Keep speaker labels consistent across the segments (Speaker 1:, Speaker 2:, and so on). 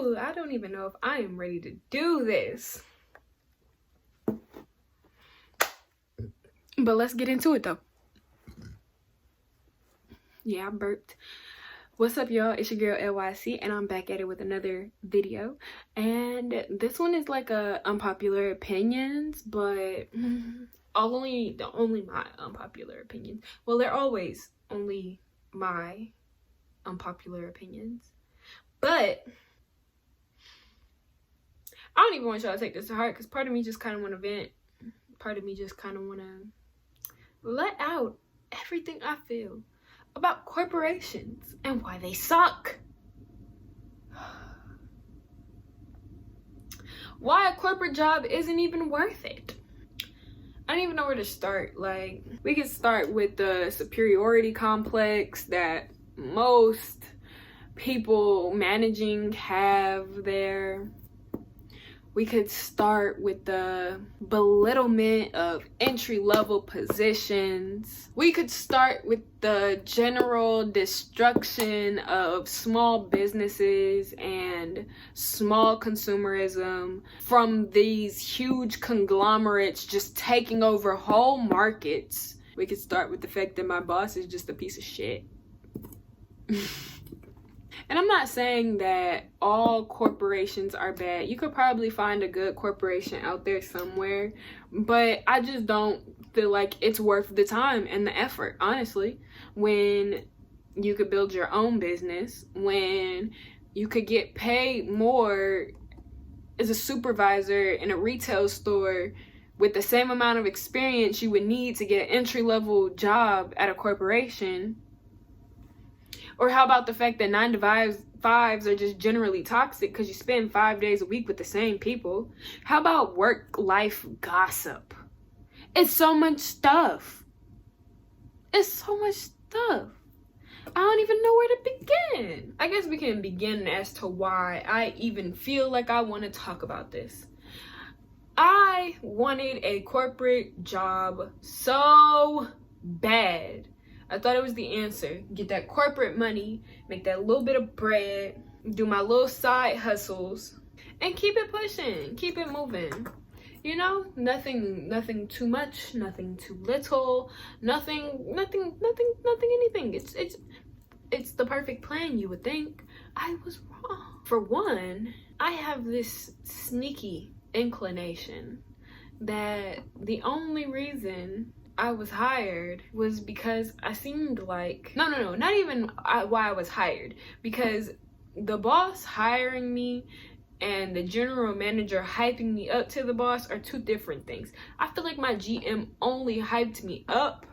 Speaker 1: Ooh, I don't even know if I am ready to do this. But let's get into it though. Yeah, I burped. What's up, y'all? It's your girl LYC, and I'm back at it with another video. And this one is like a unpopular opinions, but only my unpopular opinions. Well, they're always only my unpopular opinions, but I don't even want y'all to take this to heart, because part of me just kind of want to vent. Part of me just kind of want to let out everything I feel about corporations and why they suck. Why a corporate job isn't even worth it. I don't even know where to start. Like, we could start with the superiority complex that most people managing have there. We could start with the belittlement of entry-level positions. We could start with the general destruction of small businesses and small consumerism from these huge conglomerates just taking over whole markets. We could start with the fact that my boss is just a piece of shit. And I'm not saying that all corporations are bad. You could probably find a good corporation out there somewhere, but I just don't feel like it's worth the time and the effort, honestly, when you could build your own business, when you could get paid more as a supervisor in a retail store with the same amount of experience you would need to get an entry-level job at a corporation. Or how about the fact that 9-to-5s are just generally toxic because you spend 5 days a week with the same people? How about work-life gossip? It's so much stuff. It's so much stuff. I don't even know where to begin. I guess we can begin as to why I even feel like I want to talk about this. I wanted a corporate job so bad. I thought it was the answer. Get that corporate money, make that little bit of bread, do my little side hustles, and keep it pushing, keep it moving. You know, nothing too much, nothing too little, nothing anything. It's the perfect plan, you would think. I was wrong. For one, I have this sneaky inclination that the only reason I was hired was because I seemed like no, not even why I was hired, because the boss hiring me and the general manager hyping me up to the boss are two different things. I feel like my GM only hyped me up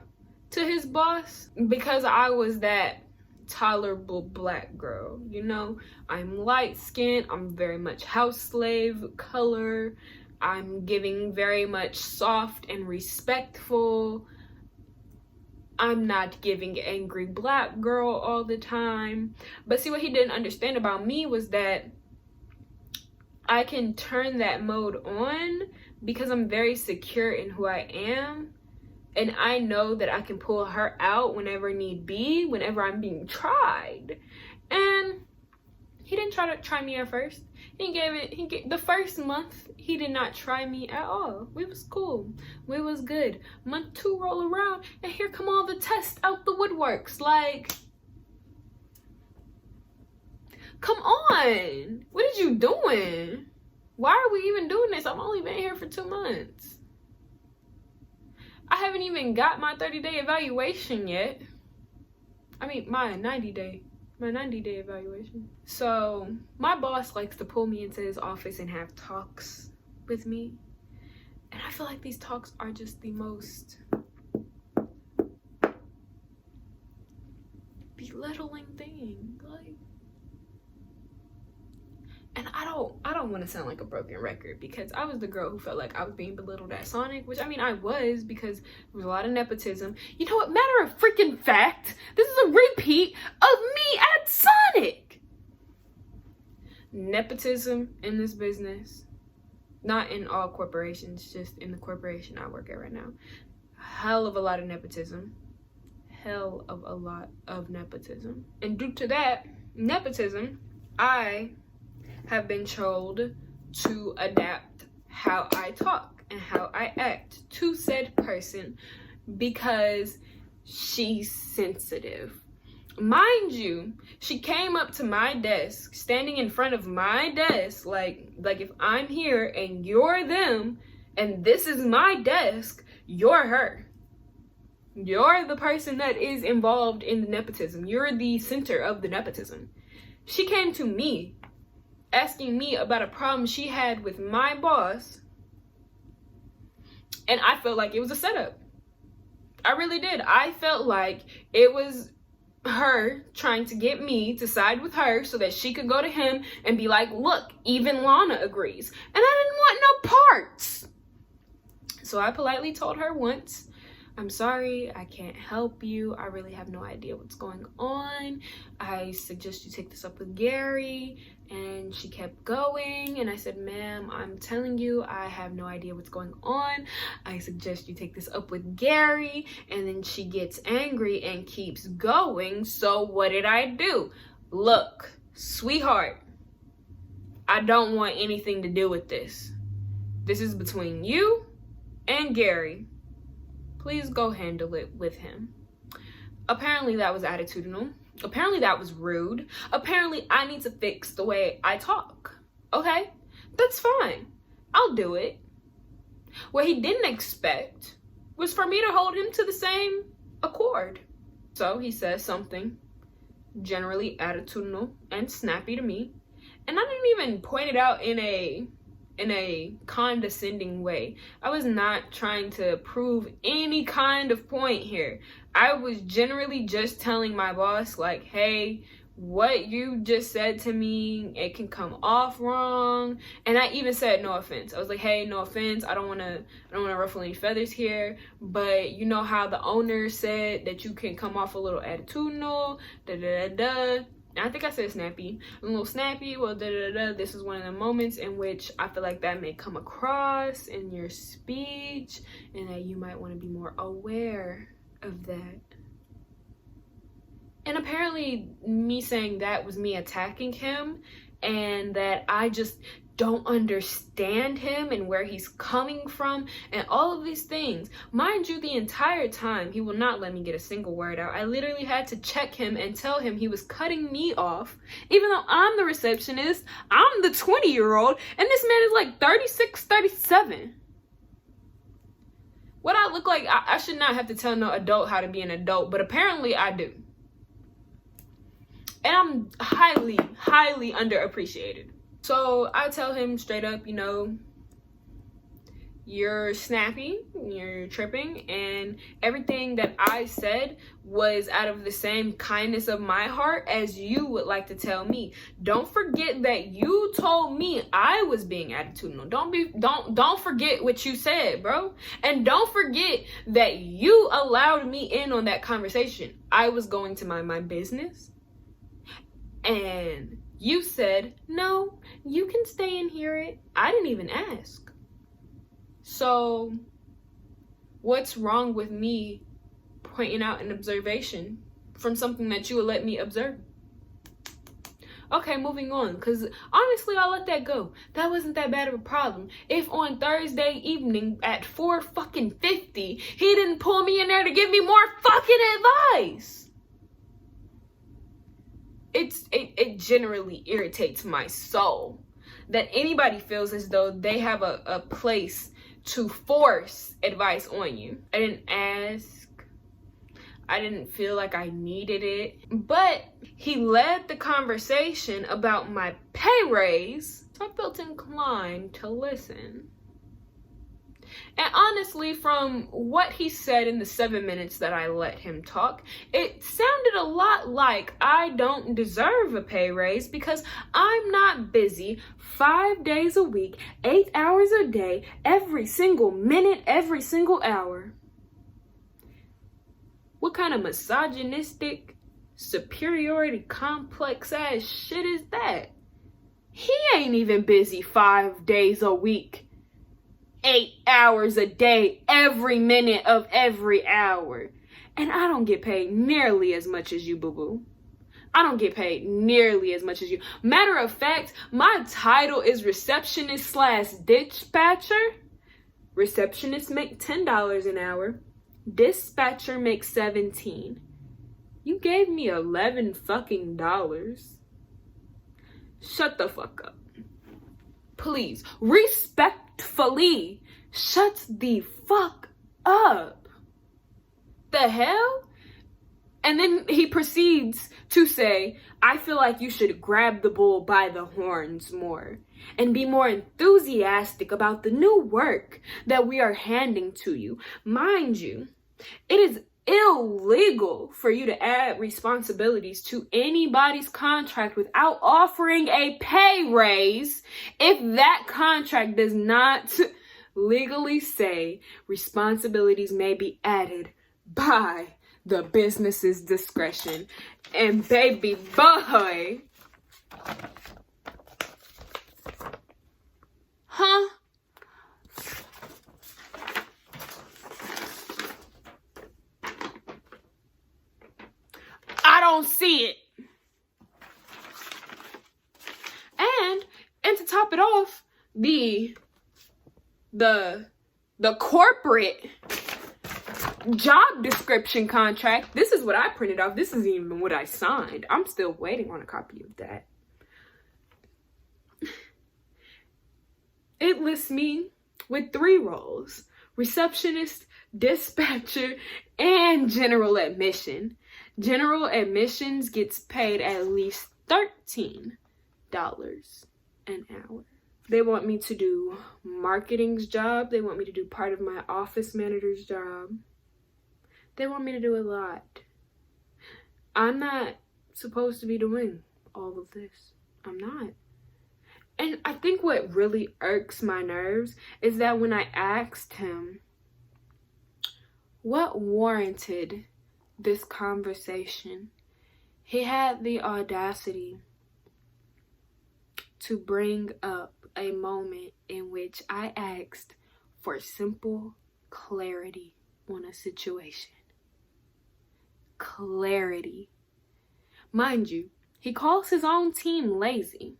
Speaker 1: to his boss because I was that tolerable black girl, you know. I'm light skinned, I'm very much house slave color, I'm giving very much soft and respectful. I'm not giving angry black girl all the time. But see, what he didn't understand about me was that I can turn that mode on because I'm very secure in who I am. And I know that I can pull her out whenever need be, whenever I'm being tried. And he didn't try me at first. The first month, he did not try me at all. We was cool. We was good. Month 2 roll around, and here come all the tests out the woodworks. Like, come on. What is you doing? Why are we even doing this? I've only been here for 2 months. I haven't even got my 30-day evaluation yet. I mean, my 90-day evaluation. So my boss likes to pull me into his office and have talks with me, and I feel like these talks are just the most belittling thing. Like, and I don't want to sound like a broken record, because I was the girl who felt like I was being belittled at Sonic, which I mean I was, because there was a lot of nepotism. You know what, matter of freaking fact, this is a repeat of me at Sonic. Nepotism in this business, not in all corporations, just in the corporation I work at right now. Hell of a lot of nepotism. Hell of a lot of nepotism. And due to that nepotism, I have been told to adapt how I talk and how I act to said person because she's sensitive. Mind you, she came up to my desk, standing in front of my desk, like if I'm here and you're them, and this is my desk, you're her. You're the person that is involved in the nepotism. You're the center of the nepotism. She came to me, asking me about a problem she had with my boss, and I felt like it was a setup. I really did. I felt like it was her trying to get me to side with her so that she could go to him and be like, look, even Lana agrees. And I didn't want no parts. So I politely told her once, I'm sorry, I can't help you. I really have no idea what's going on. I suggest you take this up with Gary. And she kept going, and I said, ma'am, I'm telling you, I have no idea what's going on. I suggest you take this up with Gary. And then she gets angry and keeps going. So what did I do? Look, sweetheart, I don't want anything to do with this. This is between you and Gary. Please go handle it with him. Apparently that was attitudinal. Apparently that was rude. Apparently I need to fix the way I talk. Okay? That's fine. I'll do it. What he didn't expect was for me to hold him to the same accord. So he says something generally attitudinal and snappy to me. And I didn't even point it out in a condescending way. I was not trying to prove any kind of point here. I was generally just telling my boss, like, hey, what you just said to me, it can come off wrong. And I even said no offense. I was like, hey, no offense. I don't want to ruffle any feathers here, but you know how the owner said that you can come off a little attitudinal, I think I said snappy. A little snappy. Well, this is one of the moments in which I feel like that may come across in your speech, and that you might want to be more aware of that. And apparently me saying that was me attacking him, and that I just don't understand him and where he's coming from and all of these things. Mind you, the entire time he will not let me get a single word out. I literally had to check him and tell him he was cutting me off, even though I'm the receptionist, I'm the 20-year-old, and this man is like 36, 37. What I look like, I should not have to tell no adult how to be an adult, but apparently I do. And I'm highly, highly underappreciated. So I tell him straight up, you know, you're snappy, you're tripping, and everything that I said was out of the same kindness of my heart as you would like to tell me. Don't forget that you told me I was being attitudinal. Don't forget what you said, bro. And don't forget that you allowed me in on that conversation. I was going to mind my business, and you said, no, you can stay and hear it. I didn't even ask. So what's wrong with me pointing out an observation from something that you would let me observe? Okay, moving on, because honestly, I'll let that go. That wasn't that bad of a problem. If on Thursday evening at 4:50, he didn't pull me in there to give me more fucking advice. It generally irritates my soul that anybody feels as though they have a place to force advice on you. I didn't ask. I didn't feel like I needed it. But he led the conversation about my pay raise, so I felt inclined to listen. And honestly, from what he said in the 7 minutes that I let him talk, it sounded a lot like I don't deserve a pay raise because I'm not busy 5 days a week, 8 hours a day, every single minute, every single hour. What kind of misogynistic, superiority complex ass shit is that? He ain't even busy 5 days a week, 8 hours a day, every minute of every hour. And I don't get paid nearly as much as you, boo-boo. I don't get paid nearly as much as you. Matter of fact, my title is receptionist / dispatcher. Receptionists make $10 an hour. Dispatcher makes $17. You gave me $11 fucking dollars. Shut the fuck up. Please, respectfully, shut the fuck up. The hell? And then he proceeds to say, I feel like you should grab the bull by the horns more and be more enthusiastic about the new work that we are handing to you. Mind you, it is illegal for you to add responsibilities to anybody's contract without offering a pay raise if that contract does not legally say responsibilities may be added by the business's discretion. And baby boy, huh? I don't see it. And to top it off, the corporate job description contract, this is what I printed off. This isn't even what I signed. I'm still waiting on a copy of that. It lists me with 3 roles: receptionist, dispatcher, and general admission. General admissions gets paid at least $13 an hour. They want me to do marketing's job. They want me to do part of my office manager's job. They want me to do a lot. I'm not supposed to be doing all of this. I'm not. And I think what really irks my nerves is that when I asked him what warranted this conversation, he had the audacity to bring up a moment in which I asked for simple clarity on a situation. Clarity. Mind you, he calls his own team lazy.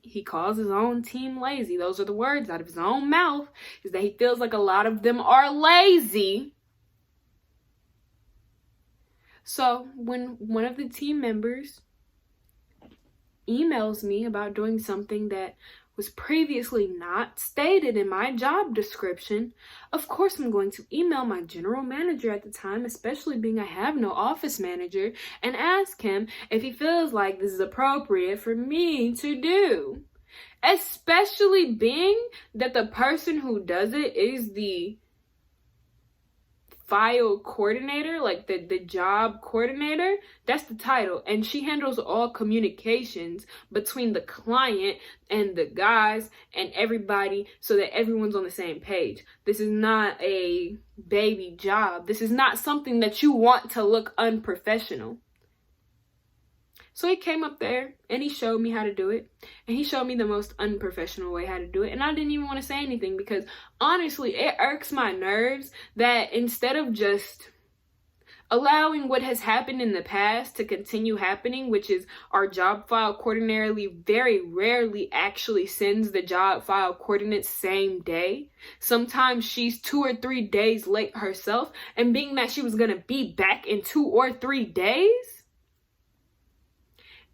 Speaker 1: He calls his own team lazy. Those are the words out of his own mouth, is that he feels like a lot of them are lazy. So when one of the team members emails me about doing something that was previously not stated in my job description, of course I'm going to email my general manager at the time, especially being I have no office manager, and ask him if he feels like this is appropriate for me to do. Especially being that the person who does it is the file coordinator, like the job coordinator. That's the title, and she handles all communications between the client and the guys and everybody so that everyone's on the same page. This is not a baby job. This is not something that you want to look unprofessional. So he came up there and he showed me how to do it, and he showed me the most unprofessional way how to do it, and I didn't even want to say anything because honestly it irks my nerves that instead of just allowing what has happened in the past to continue happening, which is our job file coordinator very rarely actually sends the job file coordinates same day. Sometimes she's 2 or 3 days late herself, and being that she was going to be back in 2 or 3 days,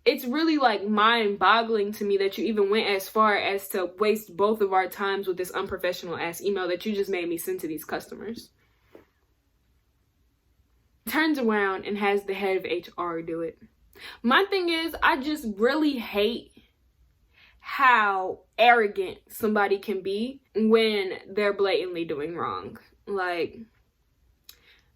Speaker 1: it's really like mind-boggling to me that you even went as far as to waste both of our times with this unprofessional ass email that you just made me send to these customers. Turns around and has the head of HR do it. My thing is, I just really hate how arrogant somebody can be when they're blatantly doing wrong. Like,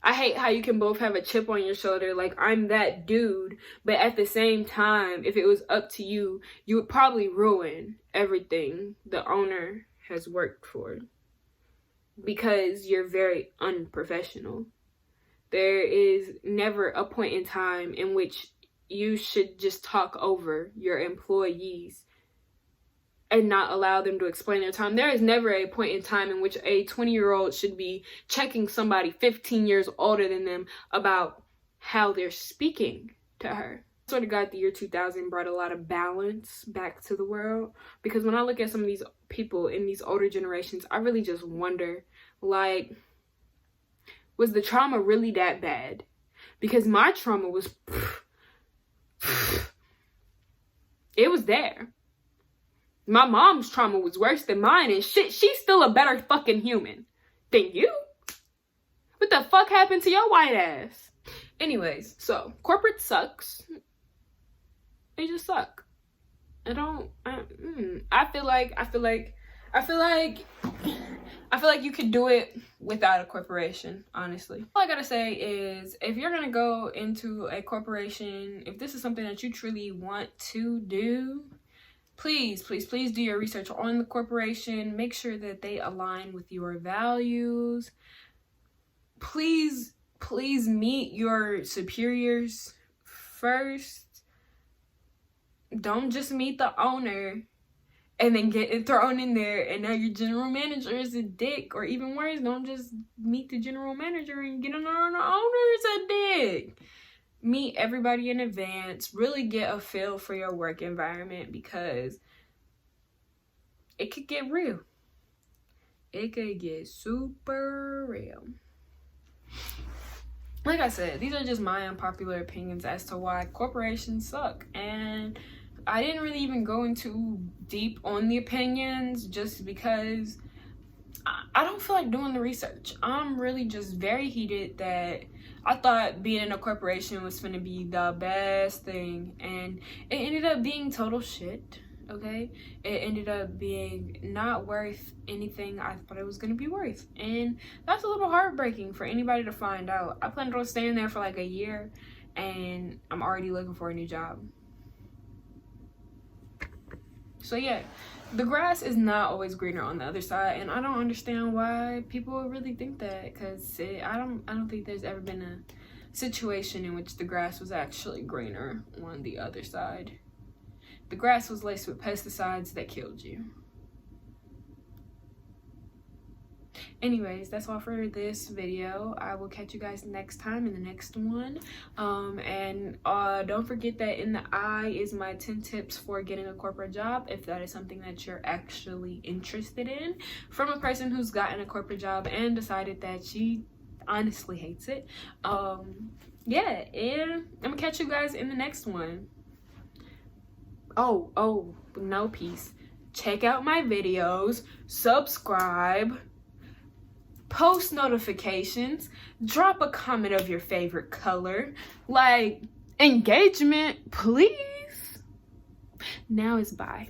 Speaker 1: I hate how you can both have a chip on your shoulder, like I'm that dude, but at the same time, if it was up to you, you would probably ruin everything the owner has worked for because you're very unprofessional. There is never a point in time in which you should just talk over your employees and not allow them to explain their time. There is never a point in time in which a 20-year-old should be checking somebody 15 years older than them about how they're speaking to her. swear to God, the year 2000 brought a lot of balance back to the world, because when I look at some of these people in these older generations, I really just wonder, like, was the trauma really that bad? Because my trauma was, it was there. My mom's trauma was worse than mine, and shit, she's still a better fucking human than you. What the fuck happened to your white ass? Anyways, so corporate sucks. They just suck. I feel like you could do it without a corporation, honestly. All I gotta say is, if you're gonna go into a corporation, if this is something that you truly want to do, please do your research on the corporation. Make sure that they align with your values. Please meet your superiors first. Don't just meet the owner and then get it thrown in there and now your general manager is a dick. Or even worse, don't just meet the general manager and get on the owner is a dick. Meet everybody in advance. Really get a feel for your work environment, because it could get real. It could get super real. Like I said, these are just my unpopular opinions as to why corporations suck. And I didn't really even go into deep on the opinions, just because I don't feel like doing the research. I'm really just very heated that I thought being in a corporation was gonna be the best thing, and it ended up being total shit. Okay, it ended up being not worth anything I thought it was gonna be worth, and that's a little heartbreaking for anybody to find out. I planned on staying there for like a year, and I'm already looking for a new job. So yeah, the grass is not always greener on the other side, and I don't understand why people really think that, because I don't think there's ever been a situation in which the grass was actually greener on the other side. The grass was laced with pesticides that killed you. Anyways, that's all for this video. I will catch you guys next time in the next one. And don't forget that in the eye is my 10 tips for getting a corporate job, if that is something that you're actually interested in, from a person who's gotten a corporate job and decided that she honestly hates it. Yeah, and I'm gonna catch you guys in the next one. Oh, no, peace. Check out my videos, subscribe, post notifications, drop a comment of your favorite color, like engagement, please. Now is bye.